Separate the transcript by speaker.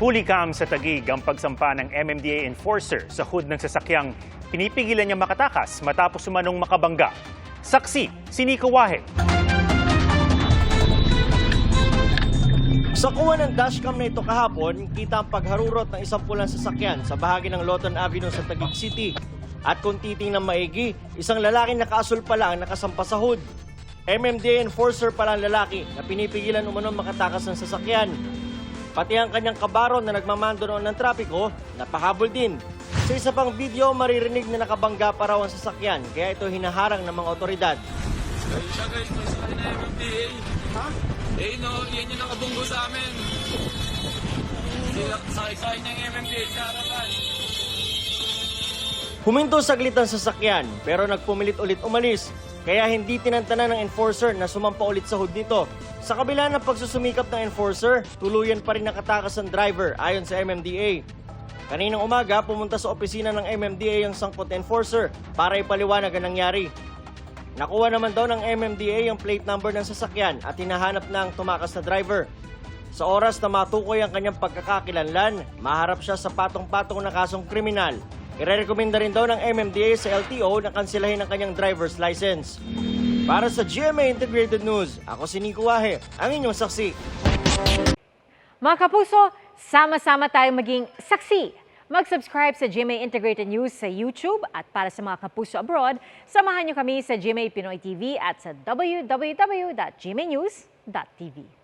Speaker 1: Hulikam sa Taguig ang pagsampa ng MMDA enforcer sa hood ng sasakyang pinipigilan niya makatakas matapos umanong makabangga. Saksi, si Nico Wahe.
Speaker 2: Sa kuha ng dashcam na ito kahapon, kita ang pagharurot ng isang pulang sasakyan sa bahagi ng Loton Avenue sa Taguig City. At kung titingnan maigi, isang lalaking nakaasul pala ang nakasampa sa hood. MMDA enforcer pala ang lalaki na pinipigilan umanong makatakas ng sasakyan. Pati ang kanyang kabaro na nagmamando noon ng trapiko, napahabol din. Sa isa pang video, maririnig na nakabangga pa raw ang sasakyan, kaya ito hinaharang ng mga otoridad.
Speaker 3: Siya guys, may sakay na MMDA. Ha? Eh no, yan yung nakabunggo sa amin. Sakay ng MMDA sa harapan.
Speaker 2: Huminto saglit ang sasakyan pero nagpumilit ulit umalis. Kaya hindi tinantanan ng enforcer na sumampa ulit sa hood nito. Sa kabila ng pagsusumikap ng enforcer, tuluyan pa rin nakatakas ang driver ayon sa MMDA. Kaninang umaga, pumunta sa opisina ng MMDA ang sangkot enforcer para ipaliwanag ang nangyari. Nakuha naman daw ng MMDA ang plate number ng sasakyan at hinahanap na ang tumakas na driver. Sa oras na matukoy ang kanyang pagkakakilanlan, maharap siya sa patong-patong na kasong kriminal. Irerekomenda rin daw ng MMDA sa LTO na kansilahin ang kanyang driver's license. Para sa GMA Integrated News, ako si Nico Wahe, ang inyong saksi.
Speaker 4: Mga kapuso, sama-sama tayong maging saksi. Mag-subscribe sa GMA Integrated News sa YouTube at para sa mga kapuso abroad, samahan niyo kami sa GMA Pinoy TV at sa www.gmanews.tv.